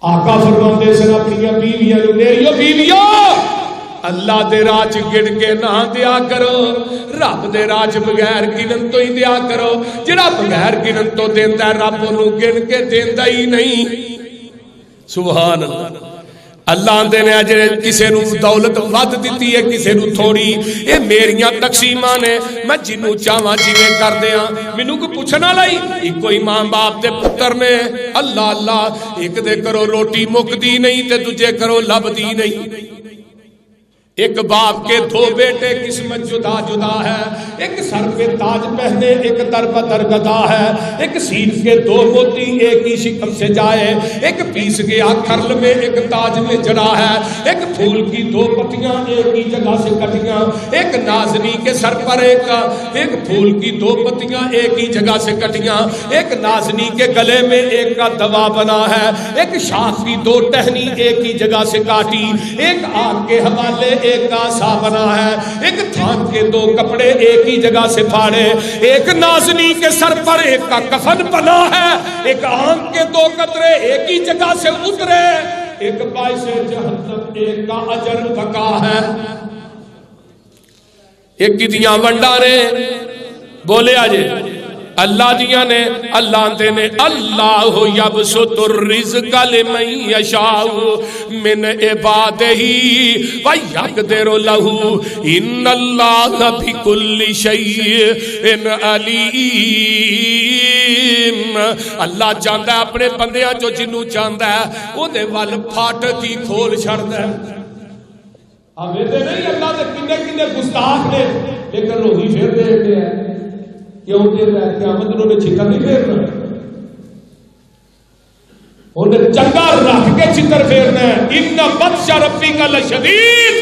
آقا فرماندے سن اپنی بیویاں نوں میریو بیویو اللہ دے راج گن کے نہ دیا کرو، رب دے راج بغیر گنن تو ہی دیا کرو، جڑا بغیر گنن تو دیندا ہے رب اونوں گن کے دیندا ہی نہیں۔ سبحان اللہ۔ اللہ آندے نے جڑے کسے نو دولت ود دتی ہے کسے نو تھوڑی، اے میریاں تقسیماں نے، میں جنوں چاہواں جویں کر دیاں، مینوں کوئی پوچھنا لائی۔ ایک کوئی ماں باپ دے پتر نے، اللہ اللہ، ایک دے کرو روٹی مکدی نہیں تے دوجے کرو لبدی نہیں۔ ایک باپ کے دو بیٹے قسمت جدا جدا ہے، ایک سر پہ تاج پہنے ایک در بدر گدا ہے، ایک سینف کے دو موتی ایک ہی شکم سے جائے، ایک پیس گیا کھرل میں ایک تاج میں جڑا ہے، ایک پھول کی دو پتیاں ایک ہی جگہ سے کٹیاں، ایک نازنی کے سر پر ایک پھول کی دو پتیاں ایک ہی جگہ سے کٹیاں، ایک نازنی کے گلے میں ایک کا دوا بنا ہے، ایک شاخ کی دو ٹہنی ایک ہی جگہ سے کاٹی، ایک آگ کے حوالے ایک کا سا بنا ہے، ایک تھان کے دو کپڑے ایک ہی جگہ سے پھاڑے، ایک نازنی کے سر پر ایک کا کفن بنا ہے، ایک آنکھ کے دو قطرے ایک ہی جگہ سے اترے، ایک باعث جہنم ایک کا اجر بقا ہے۔ ایک کی دیاں ونڈا نے بولے آجے اللہ دیاں نے، اللہ دے نے، اللہ یبسط الرزق لمن یشاء من عبادہ ویقدر لہ ان اللہ بکل شیء علیم۔ اللہ چاہتا ہے اپنے بندیاں جو جنوں چاہتا ہے وہ دے وال پھاٹک ہی کھول چھڑتا ہے۔ اب یہ نہیں اللہ دے کنے کنے گستاخ نے، لیکن روحی پھر دیکھتے ہیں کیوں دے رہا ہے؟ قیامت انہوں نے چھتر نہیں پھیرنا، انہیں چنگا رکھ کے چھتر پھیرنا ہے۔ ان بطش ربک لشدید،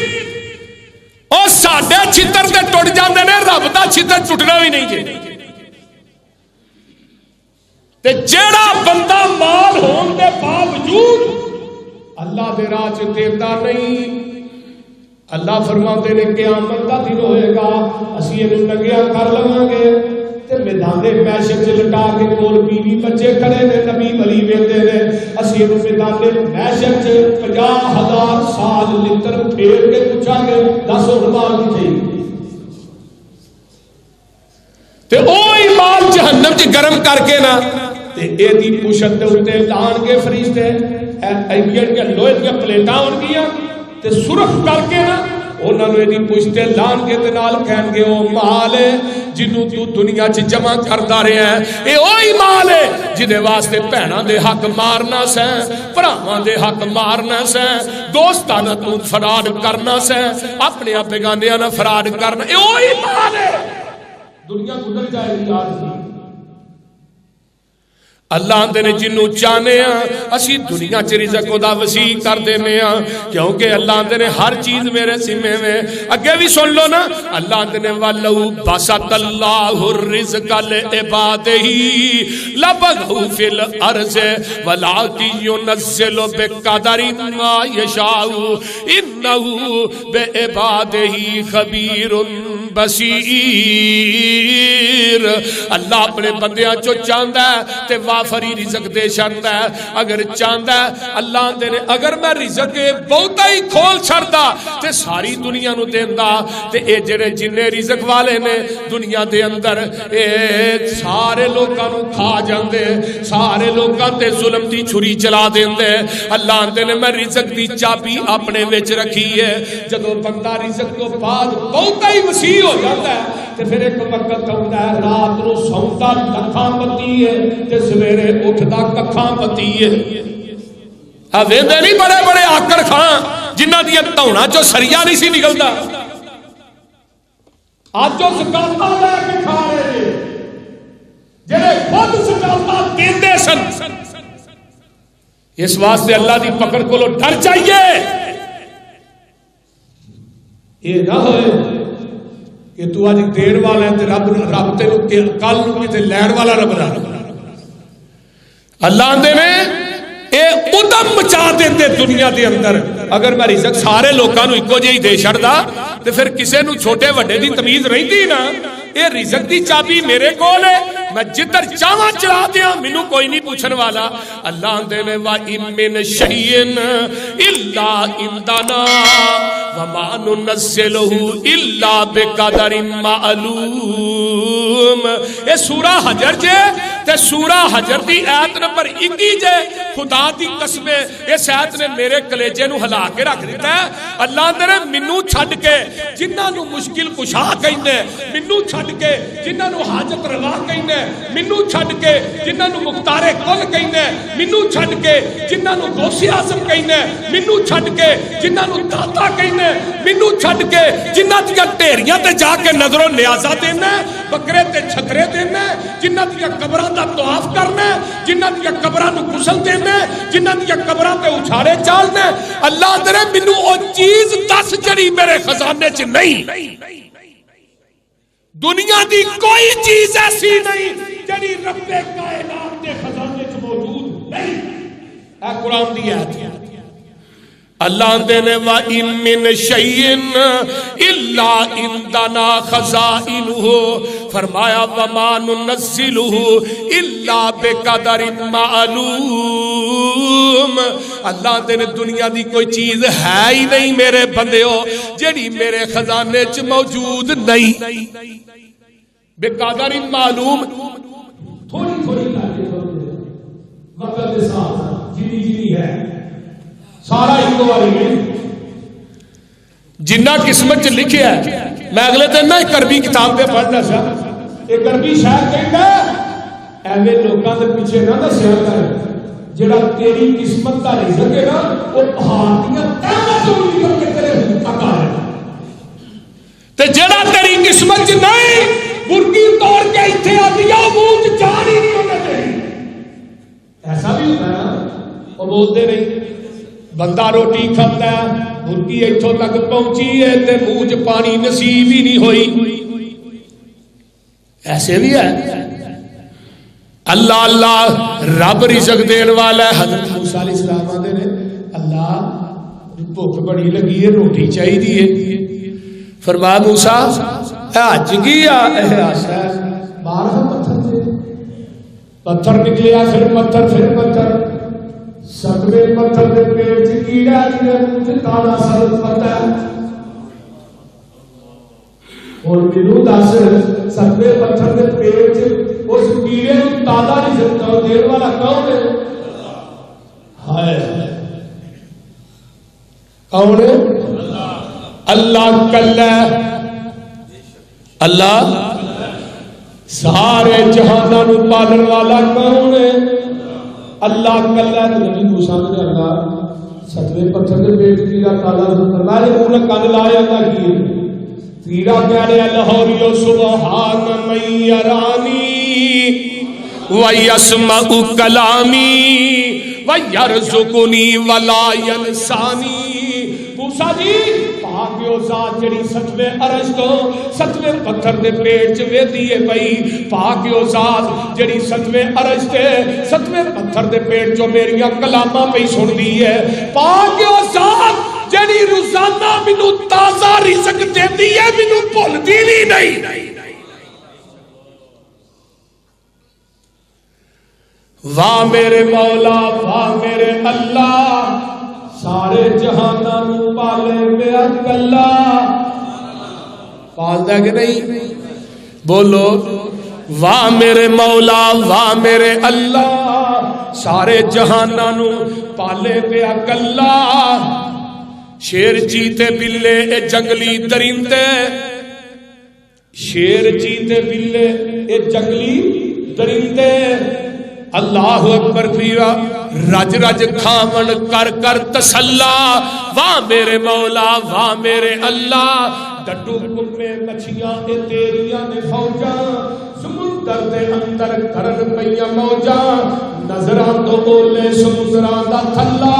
اور ساڈے چھتر تے ٹوٹ جاندے نے، رب دا چھتر ٹوٹنا بھی نہیں جے۔ تے جیڑا بندہ مال ہون دے باوجود اللہ دے راہ چ دیندا نہیں، اللہ فرماتے نے قیامت کا دن ہوئے گا اسی انہوں نگیا کر لواں گے تے میدان محشر چ لٹا کے کول بیوی بچے کھڑے نے، نبی ولی ویندے نے، اسی انہوں میدان محشر چ 50,000 سال لتر پھیر کے پوچھاں گے دس ہن مال کتھے تے اوہی مال جہنم چ گرم کر کے نا تے اے دی پوشت دے اوتے لان گے فرشتے، ایڈیاں کے لوہے دیاں پلیٹاں ہون گیاں تے سرخ کر کے نا انہاں نوں ایڈی پوچھتے لان کے تے نال کہن گے او مال ہے جنوں تو دنیا چ جمع کردا رہیا ہے، اے اوہی مال ہے جدے واسطے بہناں دے حق مارنا سیں، بھراواں دے حق مارنا سیں، دوستاں نال تو فراڈ کرنا سیں، اپنے بیگانیاں نال فراڈ کرنا، اے اوہی مال ہے۔ دنیا گزر جائے گی آج اللہ آندے نے جنوں چاہنے ہیں اسی دنیا چ رزق دا وسیع کر دینے ہیں، کیونکہ اللہ آندے نے ہر چیز میرے ذمے میں۔ اگے بھی سن لو نا، اللہ آندے نے وَلَوْ بَسَطَ اللَّهُ الرِّزْقَ لِعِبَادِهِ لَبَغَوْا فِي الْأَرْضِ وَلَٰكِن يُنَزِّلُ بِقَدَرٍ مَّا يَشَاءُ إِنَّهُ بِعِبَادِهِ خَبِيرٌ بَصِيرٌ۔ اللہ اپنے بندیاں چو چاہندا ہے تے وافری رزق دے چھڑدا ہے، اگر چاہندا ہے اللہ دے نے اگر میں رزق بہتا ہی کھول چھڑدا تے ساری دنیا نو دیندا، تے اے جڑے جنے رزق والے نے دنیا دے اندر اے سارے لوکاں نو کھا جاندے، سارے لوکاں تے ظلم دی چھری چلا دیندے۔ اللہ دے نے میں رزق دی چابی اپنے وچ رکھی ہے، جدوں بندہ رزق تو بعد بہتا ہی وسیع ہو جاتا ہے تے پھر ایک وقت ہوندا ہے رات نو سوندا لکھاں بتی ہے تے سویرے اٹھدا ککھاں پتی ہے۔ ویندے نہیں بڑے بڑے آکڑ خان جنہاں دیا دھونا چو سریا نہیں سی نکلدا، اج جو زکاتاں لے کے کھا رہے ہیں جڑے خود زکاتاں دیندے سن۔ اس واسطے اللہ دی پکڑ کولو ڈر چاہیے، یہ نہ ہوئے کہ تو اج دین والا ہے تے رب تینوں کل نوں کتے لین والا رب نہ۔ اللہ آندے نے اے ادم مچا دیندے دنیا دے اندر، اگر میں رزق سارے لوکاں نوں اکو جہی دے چھڑدا تے پھر کسے نوں چھوٹے وڈے دی تمیز رہندی نا۔ اے رزق دی چابی میرے کول ہے، میں جدھر چاہاں چلا دیا مینوں کوئی نہیں پوچھن والا. اللہ دے نے وا من شیئن الا عندنا وما ننزلہ الا بقدر معلوم. اے سورہ حجر جے تے سورہ حجر دی آیت نمبر 21 جے. خدا دی قسم اس آیت نے میرے کلیجے نو ہلا کے رکھ دیتا ہے. اللہ نے مینوں چھڈ کے جنہاں نو مشکل کشا کہندے, مینوں چھڈ کے جنہاں نو حاجت روا کہندے, مینوں چھڈ کے جنہاں نو مختار کل کہندے, مینوں چھڈ کے جنہاں نو غوث اعظم کہندے, مینوں چھڈ کے جنہاں نو داتا کہندے, مینوں چھڈ کے جنہاں دیاں ڈھیریاں تے جا کے نظر و نیازاں دینا, بکرے تے چھترے دینا, جنہاں دیاں قبراں دا طواف کرنا, جنہاں دیاں قبراں نو غسل دینا, جنہاں دیاں قبراں تے اچھالے چالنا. اللہ دے مینوں او چیز دس جڑی میرے خزانے چ نہیں. دنیا دی کوئی چیز ایسی نہیں جڑی رب کائنات کے خزانے چ موجود نہیں. اے قرآن دی آیت ہے. اللہ دے نے وا من شیئن الا عندنا خزائنہ, فرمایا وما ننزلہ الا بقدر معلوم. اللہ دے نے دنیا دی کوئی چیز ہے ہی نہیں میرے بندیو جڑی میرے خزانے چ موجود نہیں. بقدر معلوم تھوڑی تھوڑی وقت کے ساتھ جنی جنی ہے سارا ایک باری نہیں. جنہ قسمت چ لکھیا ہے میں اگلے دن نہ ایک عربی کتاب پہ پڑھنا سا. ایک عربی شاعر کہتا ہے ایویں لوکاں دے پیچھے نہ دسیا کر, جڑا تیری قسمت دا رزق ہے نا وہ پہاڑ دیاں تہاں چوں نکل کے تیرے تک آ رہا, تے جڑا تیری قسمت چ نہیں مرغی توڑ کے ایتھے آ گیا منہ چ جان ہی نہیں ہونے دینی. ایسا بھی ہوتا ہے نا, وہ بولتے نہیں. بندہ روٹی کھاتا ہے مرغی ایتھوں تک پہنچی ہے تے منہ چ پانی نصیب ہی نہیں ہوئی. ایسے بھی ہے. اللہ اللہ رب رزق دین والا ہے. حضرت موسیٰ علیہ السلام آتے ہیں اللہ بھوک بڑی لگی ہے روٹی چاہیے. فرمایا موسیٰ حج گیا مار پتھر سے, پتھر نکلیا پھر پتھر پھر پتھر, ستویں پتھر کے پیٹ چ کیڑا جڑے کالا سر پتا ہے. اور مینوں دس ستویں پتھر کے پیٹ چ اس کیڑے نوں تازہ رزق دین والا کون ہے؟ ہائے کون ہے؟ اللہ کلا. اللہ سارے جہاناں نوں پالن والا کون ہے؟ اللہ کلا. نبی موسیٰ نے اللہ ستویں پتھر کے پیٹ کیڑا کالا فرمایا انہوں نے کن لایا نہ کی کیڑا کہہ رہا لاہوریو سبحان من یرانی ویسمع کلامی ویرزقنی ولا ینسانی. موسیٰ جی پاکیو ذات جڑی ستویں عرش تو ستویں پتھر دے پیٹ چ ویندی ہے پئی, پاکیو ذات جڑی ستویں عرش تے ستویں پتھر دے پیٹ چوں میریاں کلاماں پئی سندی ہے, پاکیو ذات جڑی روزانہ مینوں تازہ رزق دیندی ہے مینوں بھلدی وی نہیں. واہ میرے مولا واہ میرے اللہ سارے جہاناں نوں پالے پیا کلا. پالدا کہ نہیں؟ بولو واہ میرے مولا واہ میرے اللہ سارے جہاناں نوں پالے پیا کلا. شیر چیتے بلے اے جنگلی درندے, شیر چیتے بلے اے جنگلی درندے اللہ اکبر پیرا رج رج کھاون کر کر تسلا. واہ میرے مولا واہ میرے اللہ ڈڈو کمے مچھیاں تے تیریاں نے فوجاں سمندر دے اندر کرن پئیاں موجاں نظراں تو اولے سمندراں دا تھلا.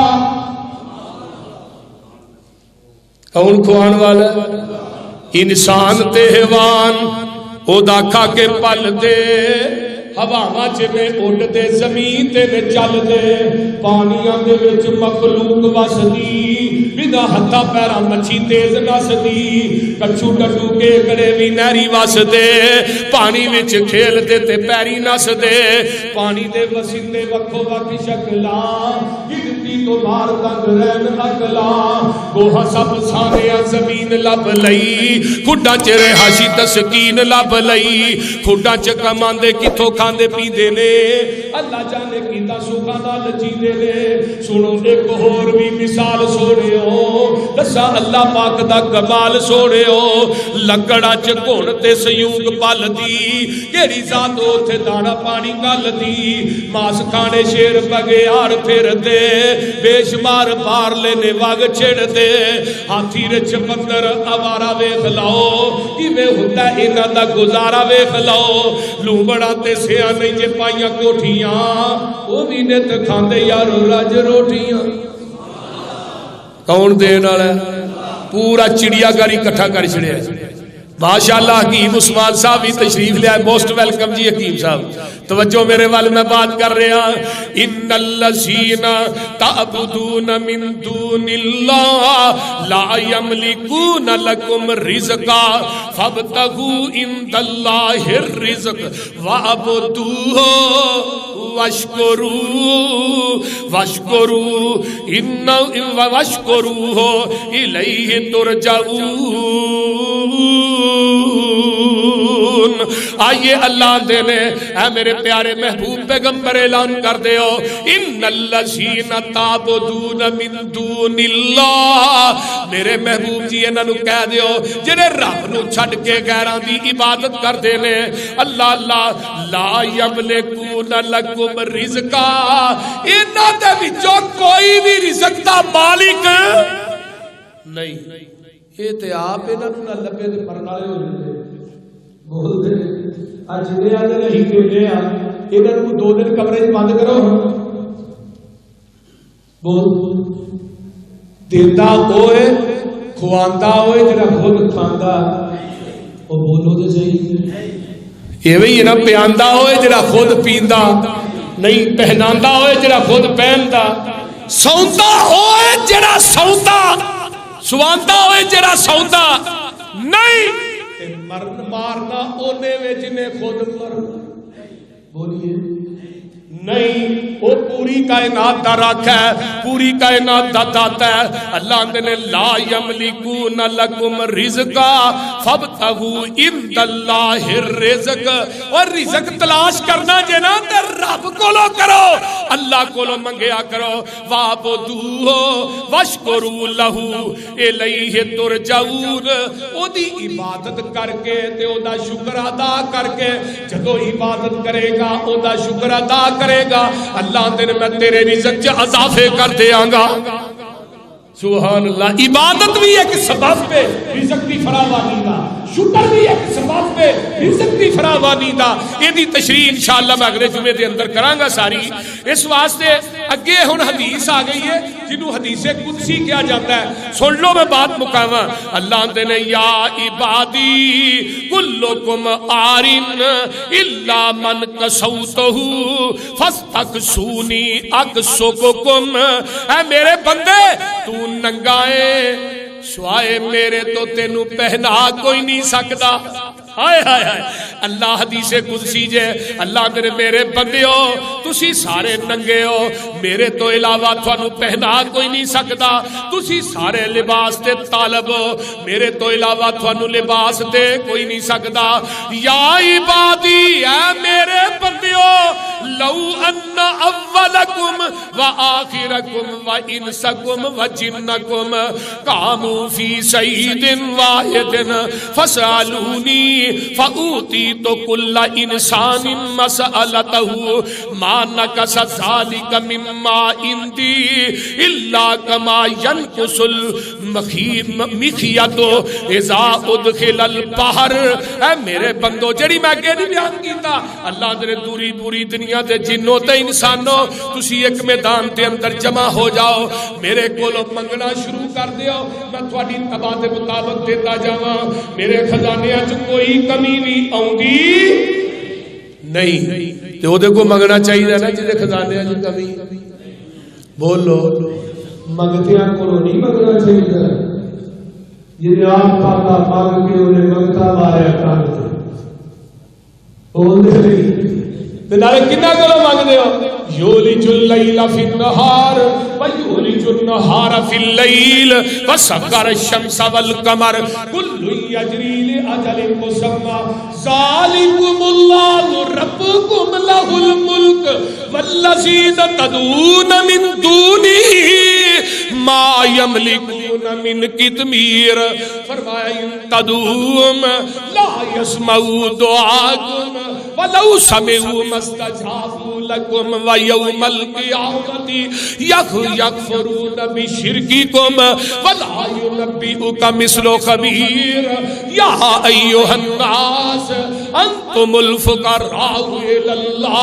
کون کھوان والا؟ انسان تے حیوان او دا کھا کے پل دے, ہواواں چ میں اڈ دے زمین تے میں چل دے, پانیاں دے وچ مخلوق وسدی جنہ ہتھا پیرا مچھی تیز نسدی کچھو ڈڈو کیکڑے بھی نہری وسدے پانی وچ کھیل دے تے پیری نسدے پانی دے وسیلے وکھو وکھ شکلاں گرتی تو بار تنگ رہن اگلاں گوہا سب سانیاں زمین لب لئی کھڈاں چ رہاشی تسکین لب لئی کھڈاں چ کماندے کتھوں کھاندے پیندے نے اللہ جانے کیتا سکھاں نال جیندے نے سنو ایک ہور بھی مثال سوڑیو دسا اللہ پاک دا کمال سوڑیو لکڑا چ گھن تے سیونگ پل دی کیڑی ذات اوتھے دانا پانی گل دی ماس کھانے شیر بگیار پھر دے بے شمار پار لینے وگ چھڑ دے ہاتھی رچ بندر آوارا ویکھ لاؤ کیویں ہوندا انہاں دا گزارا ویکھ لاؤ لومڑا تے سیاں نہیں جے پائیاں کوٹھیاں او وی نے تے کھاندے یار رج روٹیاں کون دین والا پورا چڑیا گھر اکٹھا کر چھڑیا ماشاءاللہ حکیم عثمان صاحب بھی تشریف لے آئے موسٹ ویلکم جی حکیم صاحب توجہ میرے والے میں بات کر رہے ہیں ان الذین تعبدون من دون اللہ لا یملکون لکم رزقا فابتغوا عند اللہ الرزق وعبدوہ واشکروہ الیہ ترجعون آئیے اللہ دینے اے میرے پیارے محبوب پیغمبر اعلان کر دے ہو ان الذین تعبدون من دون اللہ میرے محبوب جی انہوں کہہ دے ہو جنہیں رب نو چھڑ کے غیران دی عبادت کر دینے اللہ اللہ لا یملکون لکم رزقا انہاں دے وچوں کوئی بھی رزق دا مالک نہیں یہ تے آپ انہاں نوں نہ لبے تے مرن والے ہو جاندے بول دے اج نے آ نہیں کہندے آ انہاں نوں 2 دن کمرے وچ بند کرو بول دیندا ہوئے کھواندا ہوئے جڑا خود کھاندا او بولو تے صحیح ایویں نا پیاندا ہوئے جڑا خود پیندا نہیں پہناندا ہوئے جڑا خود پہندا سوندا ہوئے جڑا سوندا سواندا ہوئے جڑا سوندا نہیں مرن مارنا اونے وے جنے خود مرن بولیے نہیں وہ پوری کائنات دا رکھ ہے پوری کائنات دا داتا ہے اللہ نے لا یملکون لکم رزقا فابتغوا عند اللہ الرزق اور رزق تلاش کرنا جنا تے رب کولو کرو اللہ کولو منگیا کرو وعبدوہ واشکروا لہ الیہ ترجعون او دی عبادت کر کے تے او دا شکر ادا کر کے جدو عبادت کرے گا او دا شکر ادا کرے گا اللہ دن میں تیرے رزق چ اضافے کر دیاں گا سبحان اللہ عبادت بھی ایک سبب پہ رزق دی فراوانی دا شکر بھی ایک سبب پہ رزق دی فراوانی دا یہ دی تشریح انشاءاللہ میں اگلے جمعے دے اندر کرانگا ساری اس واسطے اگے ہن حدیث آ گئی ہے جنہوں حدیث قدسی کیا جاتا ہے سن لو میں بات مکاواں اللہ دے نے یا عبادی کلکم آرن الا من کسوتہ فاستکسونی اکسککم اے میرے بندے تو ننگائے سوائے میرے تو تینوں پہنا کوئی نہیں سکتا ہائے ہائے ہائے اللہ حدیث قدسی جے اللہ نے میرے بندے ہو تسی سارے ننگے ہو میرے تو علاوہ تھانوں پہنا کوئی نہیں سکتا تسی سارے لباس تے طالب ہو میرے تو علاوہ تھانوں لباس تے کوئی نہیں سکتا یا عبادی اے میرے بندے ہو لو ان اولکم و آخرکم و انسکم و جنکم قاموا فی سعید واحد فسالونی فاوتی تو کل انسان مسئلتہ ما نکس ذالک مما اندی الا کما ینکس المخیط اذا ادخل البحر اے میرے بندو جڑی میں کہ نہیں بیان کیتا اللہ نے دوری پوری دنیا دے جنوں تے انسانوں تسی ایک میدان تے اندر جمع ہو جاؤ میرے کولو منگنا شروع کر دیو میں تھوڑی تباہ دے مطابق دیتا جاواں میرے خزانے اچ کوئی کمی بھی آؤندی نہیں تے او دے کو منگنا چاہیے نا جے خزانے اچ کمی بولو منگتیاں کو نہیں منگنا چاہیے. جی آپ پاپا مانگ کے انہیں منگتا مارے کان سے بولتے نہیں نارے کنا کو مانگتے ہو. یولج اللیل فی النہار ویولج النہار فی اللیل وسخر الشمس والقمر کل یجری لاجل مسمى ذالکم اللہ ربکم لہ الملک والذین تدعون من دونہ ما یملکون من قطمیر. فرمایا ان تدعوہم لا یسمعوا دعاکم ولو سمعوا ما استجابوا لکم ویوم القیامت یکفرون بشرککم ولا ینبئک مثل خبیر. یا ایھا الناس انتم الفقراء الی اللہ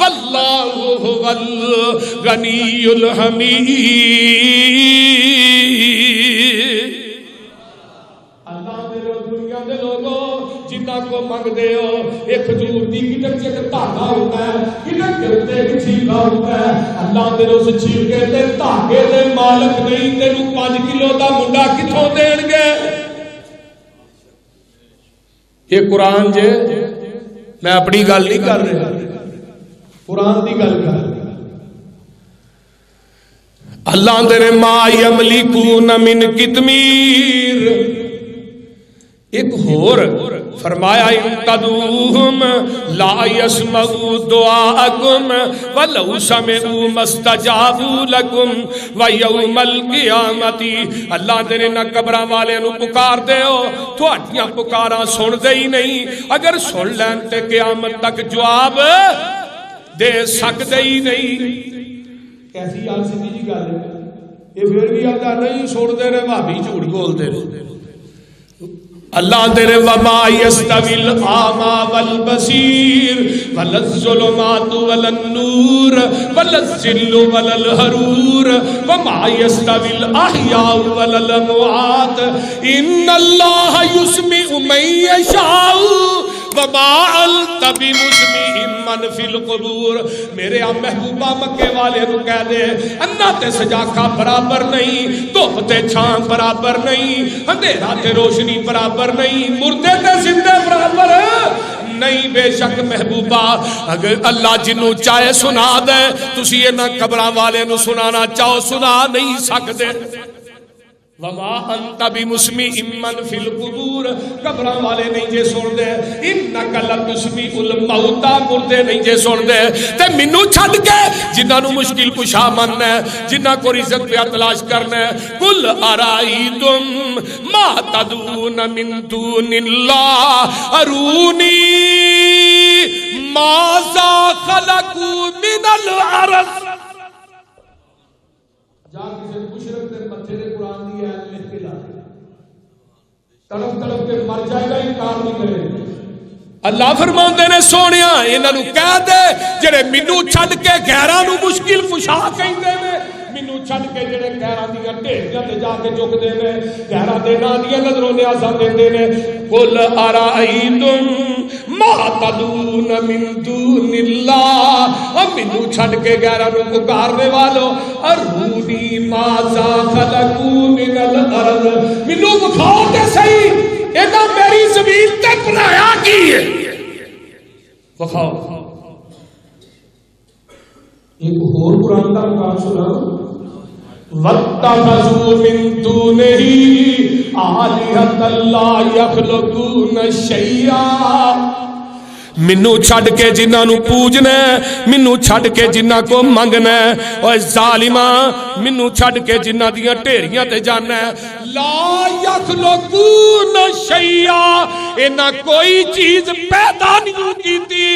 واللہ هو الغنی الحمید. جنہ کو منگ دے ہو ایک کھجور دی کدھر سے دھاگا ہوتا ہے کدھر کے اوپر ایک چھیلکا ہوتا ہے. اللہ دے اس چھیلکے تے دھاگے دے مالک نہیں تینوں 5 کلو دا منڈا کتھوں دین گے. یہ قرآن جے میں اپنی گل نہیں کر رہا قرآن دی گل کر رہا. اللہ دے ما یملکون من قطمیر. ایک اور فرمایا ان تدعوہم لا یسمعوا دعاءکم ولو سمعوا ما استجابوا لکم ویوم القیامت. اللہ تیرے نہ قبراں والے نو پکار دے ہو تہاڈیاں پکاراں سن دے ہی نہیں. اگر سن لین تے قیامت تک جواب دے سکدے ہی نہیں. کیسی یار سیدھی جی گل ہے. یہ پھر بھی آتا نہیں سن دے رہے بھابی جھوٹ بولتے رہے. اللہ تیرے وما یستوی الاعمی والبصیر ولا الظلمات ولا النور ولا الظل ولا الحرور وما یستوی الاحیاء ولا الاموات ان اللہ یسمع من یشاء وما انت بمسمع من فی القبور. میرے محبوبہ مکے والے نو کہہ دے انا تے سجاکا برابر نہیں دھوپ تے چھاں برابر نہیں اندھیرا تے روشنی برابر نہیں مردے تے زندے برابر نہیں. بے شک محبوبہ اگر اللہ جنوں چاہے سنا دے تسی انہاں قبراں والے نو سنانا چاہو سنا نہیں سکدے. وما انت بمسمع من فی القبور قبراں والے نہیں جے سن دے. انک لتسمع الموتى مردے نہیں جے سن دے. تے مینوں چھڈ کے جنہاں نو مشکل کشا مننا ہے جنہاں کو رزق پہ تلاش کرنا ہے قل ارائیتم ما تدعون من دون اللہ ارونی ماذا خلقوا من الارض. جا کسی مشرک تے متھے تے قرآن دی آیت لکھ کے لا تڑپ تڑپ کے مر جائے گا انکار نہیں کرے. اللہ فرماندے نے سونیا انہاں نو کہہ دے جڑے مینوں چھڈ کے غیراں نو مشکل کشا کہندے نے مینوں چھڈ کے جڑے غیراں دیاں ڈھیریاں تے جا کے جھکدے نے غیراں دے ناں دیاں نظروں نیازاں دیندے نے قل ارائیتم ما تدعون من دون اللہ. اب مینوں چھڈ کے غیراں نو پکارنے والو ارونی ماذا خلقوا من الارض. مینوں بکھاؤ تے صحیح انہاں میری زمین تے بنایا کی ہے بکھاؤ. ایک اور قرآن کا مقام سنا وَاتَّخَذُوا مِن دُونِهِ آلِهَةً لَا يَخْلُقُونَ شَيْئًا. مینوں چھڈ کے جنہاں نو پوجنا مینوں چھڈ کے جنہاں کو منگنا اوے ظالماں مینوں چھڈ کے جنہاں دیاں ڈھیریاں تے جانا لا یخلقون شیئا. انہاں کوئی چیز پیدا نہیں کیتی.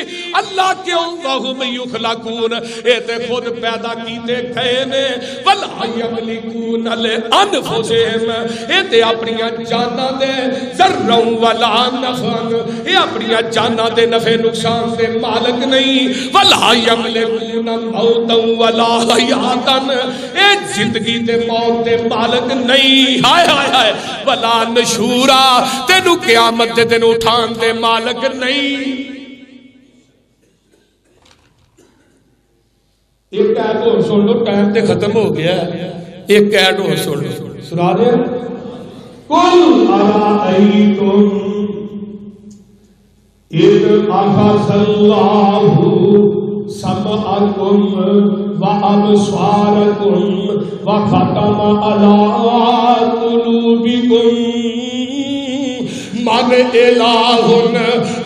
اللہ کیوں وہم یخلقون اے تے خود پیدا کیتے گئے نے ولا یملکون لانفسہم اے تے اپنی جاناں دے ذرا ولا نفع اے اپنی جاناں دے نفع نقصان دے مالک نہیں. ولا یملکون موتا ولا حیاتا اے زندگی دے موت دے مالک نہیں. ہائے ہائے ہائے ولا نشورا تینو قیامت دے دن اٹھان دے مالک نہیں. ایک ایت اور سن لو، ٹائم تے ختم ہو گیا ہے، ایک ایت اور سن لو، سنا دیں قل ارائیتم اذ اخذ اللہ سمعکم وابصارکم وختم علی قلوبکم من الہ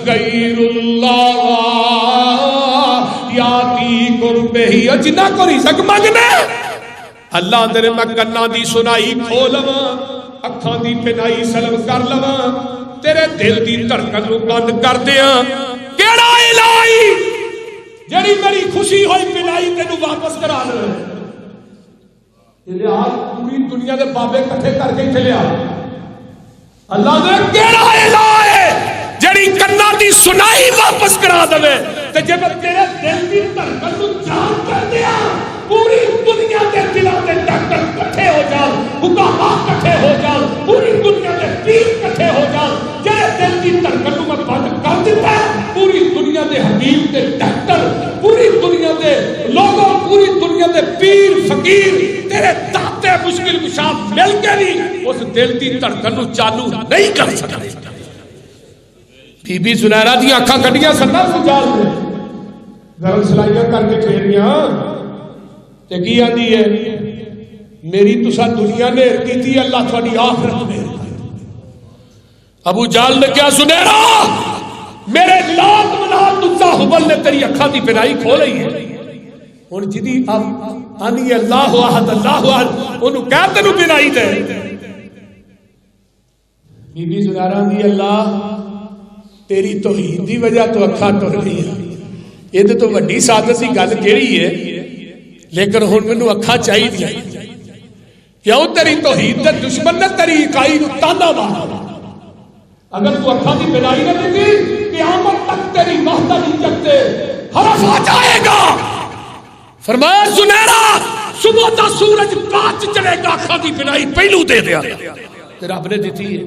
غیر اللہ یاتیکم بہ، جنہ کو رزق منگنا اللہ دے میں کنا دی سنائی کھولواں، اکھاں دی پنائی سلب کر لواں، تیرے دل دی دھڑکن نو بند کر دیاں، کیڑا الہی جڑی میری خوشی ہوئی پنائی تینوں واپس کرا لے۔ یہ آج پوری دنیا دے بابے کٹھے کر کے چلے آ، اللہ دے کیڑا الہ ہے جڑی کنا دی سنائی واپس کرا دے، تے جب تیرے دل دی دھڑکن نو جان کر دیا، پوری دنیا کے دلوں کے ڈاکٹر کٹھے ہو جان، حکما کٹھے ہو جان، پوری دنیا کے پیر کٹھے ہو جان، جے دل کی دھڑکن میں بند کر دیتا ہے، پوری دنیا کے حکیم کے ڈاکٹر، پوری دنیا کے لوگوں، پوری دنیا کے پیر فقیر تیرے داتے مشکل کشا مل کے بھی اس دل کی دھڑکن نو چالو نہیں کر سکتے۔ بی بی زنیرہ دی آنکھاں کٹیاں سننا سجال میں گرم سلائیاں کر کے پھیریاں تے کی آدھی ہے میری تسا دنیا نے کی تھی، اللہ تھوڑی آخرت میں۔ ابو جال نے کیا زنیرہ میرے لات منال تجھا حبل نے تیری اکھا دی پنائی کھو رہی ہے، ان جدی آنی اللہ احد اللہ احد انہوں کہتے نو پنائی دے۔ بی بی زنیرہ دی اللہ تیری توحید دی وجہ تو اکھا ٹر رہی ہے، یہ تو وڈی سعادت دی گل کیڑی ہے، لیکن ہن مینوں اکھا چاہیے کیوں؟ تیری توحید دے دشمن نے تیری اکائی نو تانا مارا، اگر تو اکھا دی بنائی نہ دیتی قیامت تک تیری وحدانیت تے حرف آ جائے گا۔ فرمایا زنیرہ صبح دا سورج بعد چلے گا، اکھا دی بنائی پہلو دے دیا، تے رب نے دیتی ہے،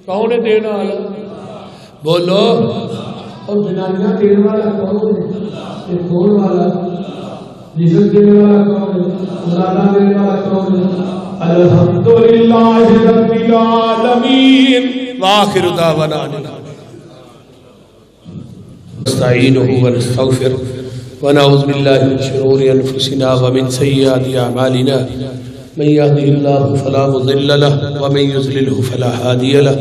کون ہے دینا والا؟ بولو، اور بنائیاں دینے والا کون ہے؟ یہ کون والا؟ رزق دینے والا کون ہے؟ خزانہ دینے والا کون ہے؟ الحمدللہ رب العالمین وآخر دعوانا نستعینہ ونستغفرہ ونعوذ باللہ من شرور انفسنا ومن سیئات اعمالنا من يهده الله فلا مضل له ومن يضلل فلا هادي له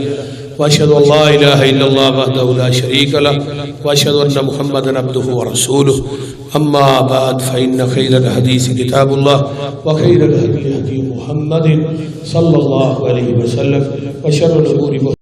واشهد ان لا اله الا الله وحده لا شريك له واشهد ان محمدا عبده ورسوله اما بعد فان خير الحديث كتاب الله وخير الهدي هدي محمد صلى الله عليه وسلم وشر الامور